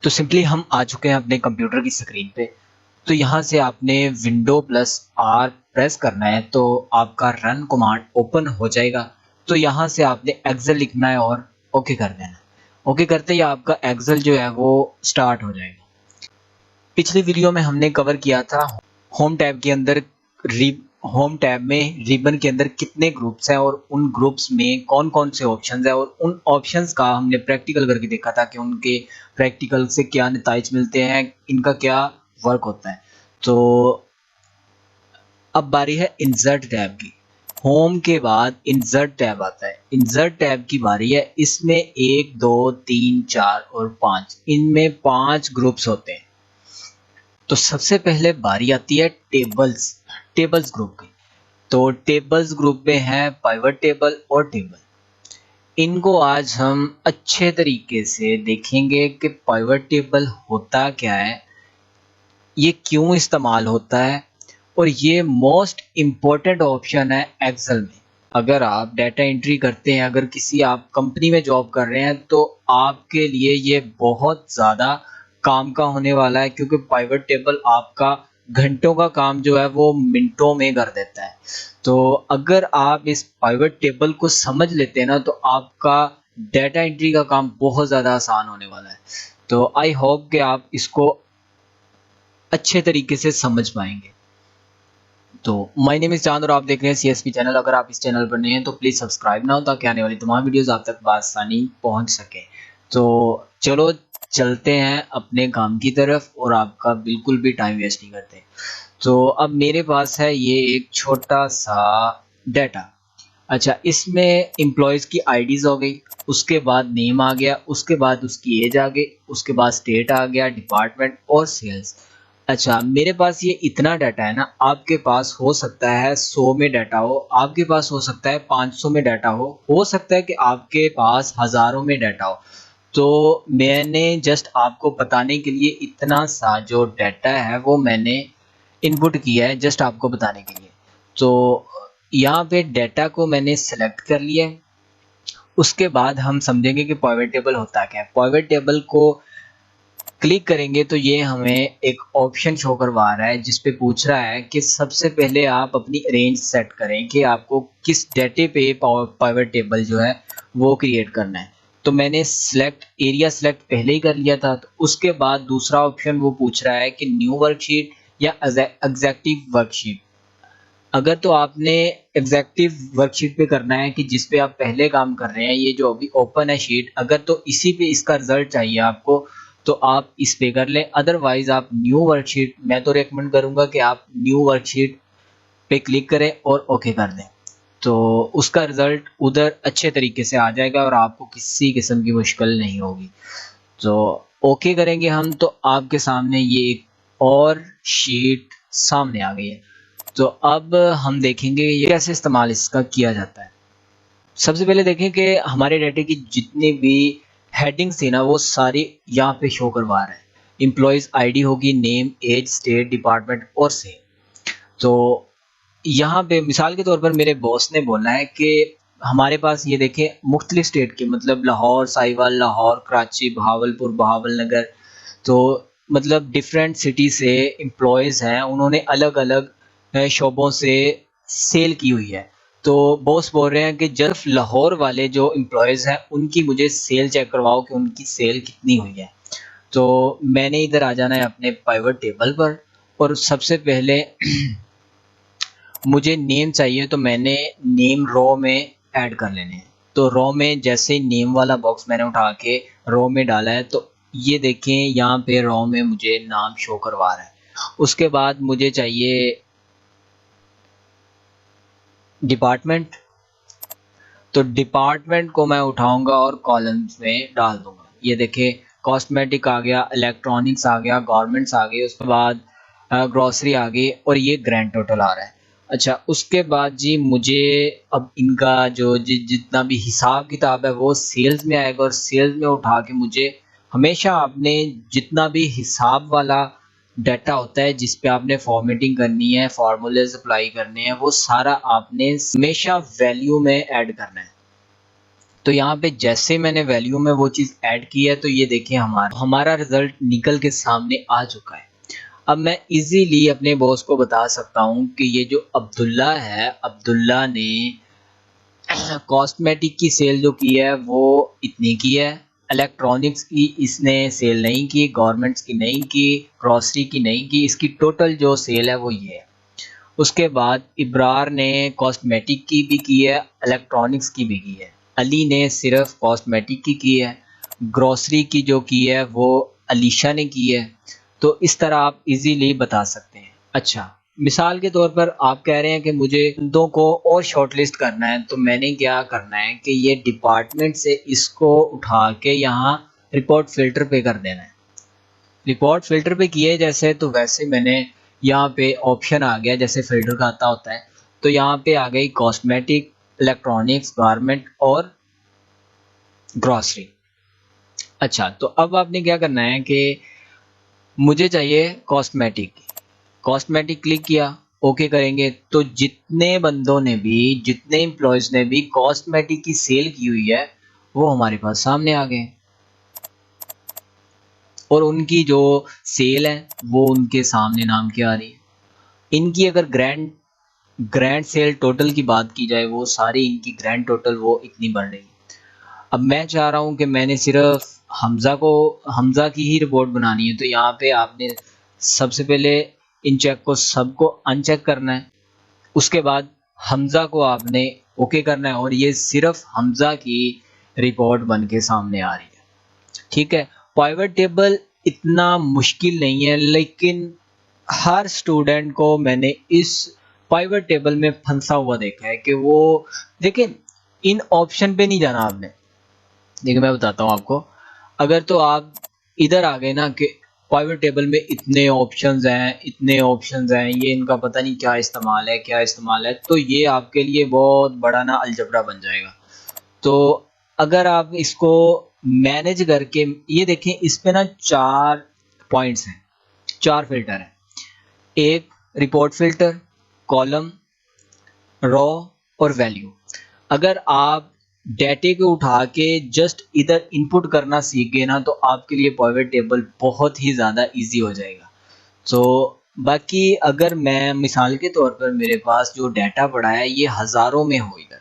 तो सिंपली हम आ चुके हैं अपने कंप्यूटर की स्क्रीन पे। तो यहाँ से आपने विंडो प्लस आर प्रेस करना है तो आपका रन कमांड ओपन हो जाएगा। तो यहाँ से आपने एक्सेल लिखना है और ओके कर देना है। ओके करते ही आपका एक्सेल जो है वो स्टार्ट हो जाएगा। पिछली वीडियो में हमने कवर किया था होम टैब के अंदर होम टैब में रिबन के अंदर कितने ग्रुप्स हैं और उन ग्रुप्स में कौन कौन से ऑप्शंस हैं, और उन ऑप्शंस का हमने प्रैक्टिकल करके देखा था कि उनके प्रैक्टिकल से क्या नताइज मिलते हैं, इनका क्या वर्क होता है। तो अब बारी है इंसर्ट टैब की। होम के बाद इंसर्ट टैब आता है। इंसर्ट टैब की बारी है। इसमें 1 2 3 4 और 5, इनमें 5 ग्रुप्स होते हैं। तो सबसे पहले बारी आती है टेबल्स ग्रुप की। तो टेबल्स ग्रुप में है पाइवट टेबल और टेबल। इनको आज हम अच्छे तरीके से देखेंगे कि पाइवट टेबल होता क्या है, ये क्यों इस्तेमाल होता है, और ये मोस्ट इम्पोर्टेंट ऑप्शन है एक्सेल में। अगर आप डाटा एंट्री करते हैं, अगर किसी आप कंपनी में जॉब कर रहे हैं, तो आपके लिए ये बहुत ज़्यादा काम का होने वाला है, क्योंकि पाइवट टेबल आपका घंटों का काम जो है वो मिनटों में कर देता है। तो अगर आप इस पाइवट टेबल को समझ लेते हैं ना, तो आपका डाटा एंट्री का काम बहुत ज़्यादा आसान होने वाला है। तो आई होप कि आप इसको अच्छे तरीके से समझ पाएंगे। तो माय नेम इज चांद और आप देख रहे हैं सीएसपी चैनल। अगर आप इस चैनल पर नए हैं तो प्लीज़ सब्सक्राइब ना हो, ताकि आने वाली तमाम वीडियोस आप तक बआसानी पहुंच सके। तो चलो चलते हैं अपने काम की तरफ और आपका बिल्कुल भी टाइम वेस्ट नहीं करते। तो अब मेरे पास है ये एक छोटा सा डाटा। अच्छा, इसमें एम्प्लॉयज़ की आईडीज़ हो गई, उसके बाद नेम आ गया, उसके बाद उसकी एज आ गई, उसके बाद स्टेट आ गया, डिपार्टमेंट और सेल्स। अच्छा, मेरे पास ये इतना डाटा है ना। आपके पास हो सकता है 100 में डाटा हो, आपके पास हो सकता है 500 में डाटा हो सकता है कि आपके पास हज़ारों में डाटा हो। तो मैंने जस्ट आपको बताने के लिए इतना सा जो डाटा है वो मैंने इनपुट किया है, जस्ट आपको बताने के लिए। तो यहाँ पे डाटा को मैंने सेलेक्ट कर लिया है। उसके बाद हम समझेंगे कि पिवट टेबल होता क्या है। पिवट टेबल को क्लिक करेंगे तो ये हमें एक ऑप्शन शो करवा रहा है, जिस पे पूछ रहा है कि सबसे पहले आप अपनी रेंज सेट करें कि आपको किस डाटे पे पिवट टेबल जो है वो क्रिएट करना है। तो मैंने सिलेक्ट एरिया सेलेक्ट पहले ही कर लिया था। तो उसके बाद दूसरा ऑप्शन वो पूछ रहा है कि न्यू वर्कशीट या एग्जैक्टिव वर्कशीट। अगर तो आपने एग्जैक्टिव वर्कशीट पे करना है कि जिस पे आप पहले काम कर रहे हैं, ये जो अभी ओपन है शीट, अगर तो इसी पे इसका रिजल्ट चाहिए आपको, तो आप इस पे कर लें। अदरवाइज आप न्यू वर्कशीट, मैं तो रेकमेंड करूंगा कि आप न्यू वर्कशीट पे क्लिक करें और ओके कर दें। तो उसका रिजल्ट उधर अच्छे तरीके से आ जाएगा और आपको किसी किस्म की मुश्किल नहीं होगी। तो ओके करेंगे हम, तो आपके सामने ये एक और शीट सामने आ गई है। तो अब हम देखेंगे ये कैसे इस्तेमाल इसका किया जाता है। सबसे पहले देखें कि हमारे डाटे की जितनी भी हेडिंग्स थी ना, वो सारी यहाँ पे शो करवा रहा है। एम्प्लॉयज़ आईडी होगी, नेम, एज, स्टेट, डिपार्टमेंट और सेल। तो यहाँ पे मिसाल के तौर पर मेरे बॉस ने बोला है कि हमारे पास ये देखें मुख्तलिफ स्टेट के, मतलब लाहौर, साहिवाल, लाहौर, कराची, बहावलपुर, बहावलनगर। तो मतलब डिफरेंट सिटी से एम्प्लॉयज़ हैं, उन्होंने अलग अलग शोबों से सेल की हुई है। तो बॉस बोल रहे हैं कि जस्ट लाहौर वाले जो एम्प्लॉयज़ हैं उनकी मुझे सेल चेक करवाओ कि उनकी सेल कितनी हुई है। तो मैंने इधर आ जाना है अपने पाइवट टेबल पर, और सबसे पहले मुझे नेम चाहिए, तो मैंने नेम रो में ऐड कर लेने हैं। तो रो में जैसे ही नेम वाला बॉक्स मैंने उठा के रो में डाला है, तो ये देखें यहाँ पे रो में मुझे नाम शो करवा रहा है। उसके बाद मुझे चाहिए डिपार्टमेंट। तो डिपार्टमेंट को मैं उठाऊंगा और कॉलम्स में डाल दूंगा। ये देखें कॉस्मेटिक आ गया, इलेक्ट्रॉनिक्स आ गया, गारमेंट्स आ गए, उसके बाद ग्रॉसरी आ गई, और ये ग्रैंड टोटल आ रहा है। अच्छा, उसके बाद जी मुझे अब इनका जो जितना भी हिसाब किताब है वो सेल्स में आएगा, और सेल्स में उठा के मुझे हमेशा आपने जितना भी हिसाब वाला डाटा होता है जिस पे आपने फॉर्मेटिंग करनी है, फार्मूलेज अप्लाई करने हैं, वो सारा आपने हमेशा वैल्यू में ऐड करना है। तो यहाँ पे जैसे मैंने वैल्यू में वो चीज़ ऐड की है तो ये देखिए हमारा रिजल्ट निकल के सामने आ चुका है। अब मैं इजीली अपने बॉस को बता सकता हूँ कि ये जो अब्दुल्ला है, अब्दुल्ला ने कॉस्मेटिक की सेल जो की है वो इतनी की है, इलेक्ट्रॉनिक्स की इसने सेल नहीं की, गवर्नमेंट्स की नहीं की, ग्रॉसरी की नहीं की, इसकी टोटल जो सेल है वो ये है। उसके बाद इब्रार ने कॉस्मेटिक की भी की है, इलेक्ट्रॉनिक्स की भी की है, अली ने सिर्फ कॉस्मेटिक की है, ग्रॉसरी की जो की है वो अलीशा ने की है। तो इस तरह आप इजीली बता सकते हैं। अच्छा, मिसाल के तौर पर आप कह रहे हैं कि मुझे बंदों को और शॉर्टलिस्ट करना है, तो मैंने क्या करना है कि ये डिपार्टमेंट से इसको उठा के यहाँ रिपोर्ट फिल्टर पे कर देना है। रिपोर्ट फिल्टर पे किए जैसे तो वैसे मैंने यहाँ पे ऑप्शन आ गया जैसे फिल्टर का आता होता है, तो यहाँ पे आ गई कॉस्मेटिक, इलेक्ट्रॉनिक्स, गारमेंट और ग्रॉसरी। अच्छा, तो अब आपने क्या करना है कि मुझे चाहिए कॉस्मेटिक, कॉस्मेटिक क्लिक किया, ओके करेंगे तो जितने बंदों ने भी, जितने एम्प्लॉयज़ ने भी कॉस्मेटिक की सेल की हुई है वो हमारे पास सामने आ गए और उनकी जो सेल है वो उनके सामने नाम की आ रही है। इनकी अगर ग्रैंड ग्रैंड सेल टोटल की बात की जाए, वो सारी इनकी ग्रैंड टोटल वो इतनी बढ़ रही है। अब मैं चाह रहा हूँ कि मैंने सिर्फ हमज़ा की ही रिपोर्ट बनानी है, तो यहाँ पे आपने सबसे पहले इन चेक को सबको अनचेक करना है, उसके बाद हमज़ा को आपने ओके करना है और ये सिर्फ हमज़ा की रिपोर्ट बन के सामने आ रही है। ठीक है, पाइवट टेबल इतना मुश्किल नहीं है, लेकिन हर स्टूडेंट को मैंने इस पाइवट टेबल में फंसा हुआ देखा है कि वो देखिए इन ऑप्शन पे नहीं जाना आपने। देखिए मैं बताता हूँ आपको, अगर तो आप इधर आ गए ना कि पाइवट टेबल में इतने ऑप्शंस हैं, इतने ऑप्शंस हैं, ये इनका पता नहीं क्या इस्तेमाल है, क्या इस्तेमाल है, तो ये आपके लिए बहुत बड़ा ना अलजबरा बन जाएगा। तो अगर आप इसको मैनेज करके, ये देखें इस पे ना 4 पॉइंट्स हैं, 4 फिल्टर हैं। एक रिपोर्ट फिल्टर, कॉलम, रॉ और वैल्यू। अगर आप डेटे को उठा के जस्ट इधर इनपुट करना सीख गए ना तो आपके लिए पाइवट टेबल बहुत ही ज़्यादा इजी हो जाएगा। तो बाकी अगर मैं मिसाल के तौर पर मेरे पास जो डाटा पड़ा है ये हज़ारों में हो, इधर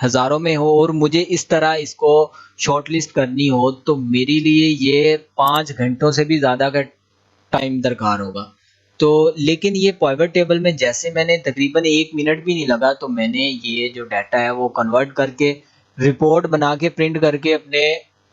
हज़ारों में हो और मुझे इस तरह इसको शॉर्टलिस्ट करनी हो तो मेरे लिए ये 5 घंटों से भी ज़्यादा का टाइम दरकार होगा। तो लेकिन ये पाइवट टेबल में जैसे मैंने तकरीबन 1 मिनट भी नहीं लगा तो मैंने ये जो डाटा है वो कन्वर्ट करके रिपोर्ट बना के प्रिंट करके अपने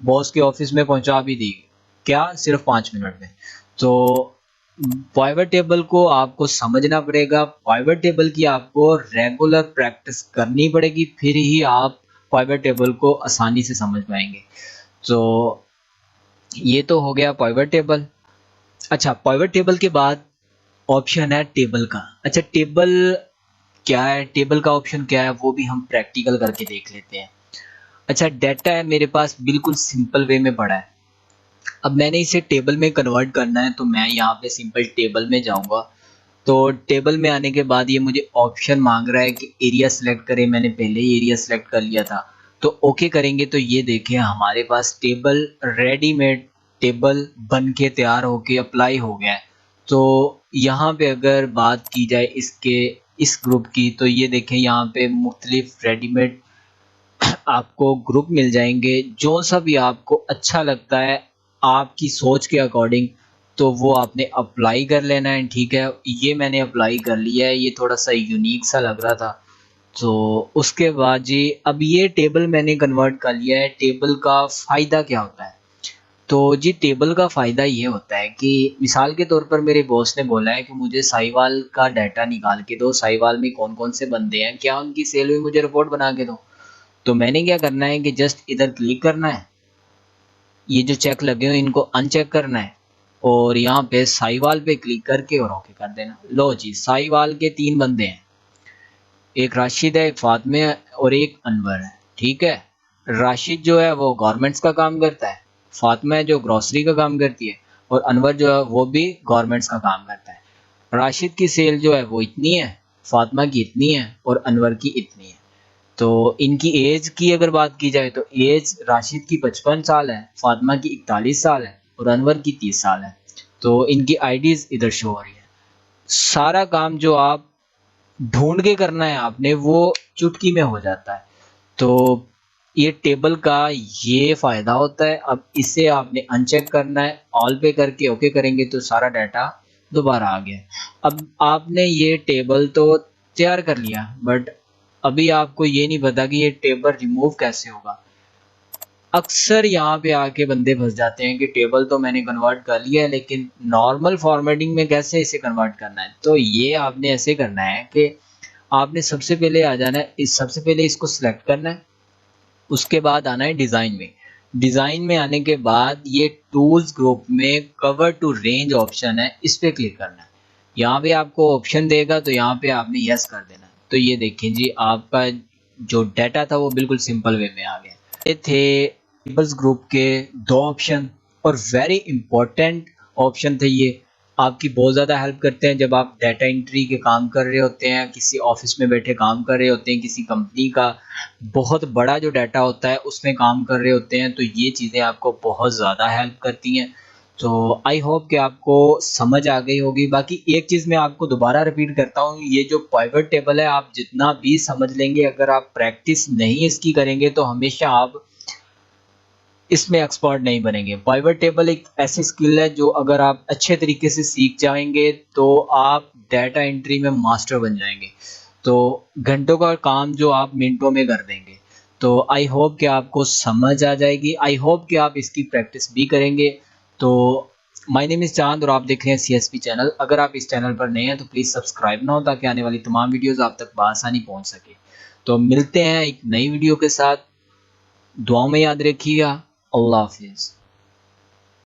बॉस के ऑफिस में पहुंचा भी दी। क्या, सिर्फ 5 मिनट में। तो पाइवट टेबल को आपको समझना पड़ेगा, पाइवट टेबल की आपको रेगुलर प्रैक्टिस करनी पड़ेगी, फिर ही आप पाइवट टेबल को आसानी से समझ पाएंगे। तो ये तो हो गया पाइवट टेबल। अच्छा, पाइवट टेबल के बाद ऑप्शन है टेबल का। अच्छा, टेबल क्या है, टेबल का ऑप्शन क्या है वो भी हम प्रैक्टिकल करके देख लेते हैं। अच्छा, डाटा है मेरे पास बिल्कुल सिंपल वे में पड़ा है, अब मैंने इसे टेबल में कन्वर्ट करना है तो मैं यहाँ पे सिंपल टेबल में जाऊँगा। तो टेबल में आने के बाद ये मुझे ऑप्शन मांग रहा है कि एरिया सेलेक्ट करें, मैंने पहले ही एरिया सेलेक्ट कर लिया था। तो ओके करेंगे तो ये देखें हमारे पास टेबल रेडीमेड टेबल बन के तैयार होके अप्लाई हो गया है। तो यहाँ पे अगर बात की जाए इसके इस ग्रुप की तो ये देखें यहाँ पे मुख्तलिफ रेडीमेड आपको ग्रुप मिल जाएंगे, जो सा भी आपको अच्छा लगता है आपकी सोच के अकॉर्डिंग तो वो आपने अप्लाई कर लेना है। ठीक है, ये मैंने अप्लाई कर लिया है, ये थोड़ा सा यूनिक सा लग रहा था। तो उसके बाद जी अब ये टेबल मैंने कन्वर्ट कर लिया है। टेबल का फ़ायदा क्या होता है, तो जी टेबल का फ़ायदा ये होता है कि मिसाल के तौर पर मेरे बॉस ने बोला है कि मुझे साहिवाल का डाटा निकाल के दो, साहिवाल में कौन कौन से बंदे हैं, क्या उनकी सेल हुई, मुझे रिपोर्ट बना के दो। तो मैंने क्या करना है कि जस्ट इधर क्लिक करना है, ये जो चेक लगे हुए इनको अनचेक करना है और यहाँ पे साहिवाल पे क्लिक करके और ओके कर देना। लो जी, साहिवाल के 3 बंदे हैं, एक राशिद है, एक फातिमा है और एक अनवर है। ठीक है, राशिद जो है वो गारमेंट्स का काम करता है, फातिमा है जो ग्रॉसरी का काम करती है और अनवर जो है वो भी गारमेंट्स का काम करता है। राशिद की सेल जो है वो इतनी है, फातिमा की इतनी है और अनवर की इतनी है। तो इनकी एज की अगर बात की जाए तो एज राशिद की 55 साल है, फातिमा की 41 साल है और अनवर की 30 साल है। तो इनकी आईडीज इधर शो हो रही है। सारा काम जो आप ढूंढ के करना है आपने वो चुटकी में हो जाता है। तो ये टेबल का ये फ़ायदा होता है। अब इसे आपने अनचेक करना है, ऑल पे करके ओके करेंगे तो सारा डाटा दोबारा आ गया। अब आपने ये टेबल तो तैयार कर लिया, बट अभी आपको ये नहीं पता कि ये टेबल रिमूव कैसे होगा। अक्सर यहाँ पे आके बंदे फंस जाते हैं कि टेबल तो मैंने कन्वर्ट कर लिया है, लेकिन नॉर्मल फॉर्मेटिंग में कैसे इसे कन्वर्ट करना है। तो ये आपने ऐसे करना है कि आपने सबसे पहले आ जाना है, सबसे पहले इसको सिलेक्ट करना है, उसके बाद आना है डिज़ाइन में। डिज़ाइन में आने के बाद ये टूल्स ग्रुप में कवर टू रेंज ऑप्शन है, इस पर क्लिक करना है। यहाँ पे आपको ऑप्शन देगा तो यहाँ पे आपने यस कर देना है। तो ये देखें जी, आपका जो डाटा था वो बिल्कुल सिंपल वे में आ गया। ये थे टेबल्स ग्रुप के दो ऑप्शन और वेरी इंपॉर्टेंट ऑप्शन थे ये। आपकी बहुत ज़्यादा हेल्प करते हैं जब आप डाटा एंट्री के काम कर रहे होते हैं, किसी ऑफिस में बैठे काम कर रहे होते हैं, किसी कंपनी का बहुत बड़ा जो डाटा होता है उसमें काम कर रहे होते हैं। तो ये चीज़ें आपको बहुत ज़्यादा हेल्प करती हैं। तो आई होप कि आपको समझ आ गई होगी। बाकी एक चीज़ मैं आपको दोबारा रिपीट करता हूँ, ये जो पाइवट टेबल है आप जितना भी समझ लेंगे, अगर आप प्रैक्टिस नहीं इसकी करेंगे तो हमेशा आप इसमें एक्सपर्ट नहीं बनेंगे। पाइवट टेबल एक ऐसी स्किल है जो अगर आप अच्छे तरीके से सीख जाएंगे तो आप डाटा एंट्री में मास्टर बन जाएंगे। तो घंटों का काम जो आप मिनटों में कर देंगे। तो आई होप कि आपको समझ आ जाएगी। आई होप कि आप इसकी प्रैक्टिस भी करेंगे। तो माय नेम इज़ चांद और आप देख रहे हैं CSP चैनल। अगर आप इस चैनल पर नए हैं तो प्लीज़ सब्सक्राइब ना हो ताकि आने वाली तमाम वीडियोज़ आप तक बआसानी पहुँच सके। तो मिलते हैं एक नई वीडियो के साथ। दुआओं में याद रखिएगा। अल्लाह हाफिज़।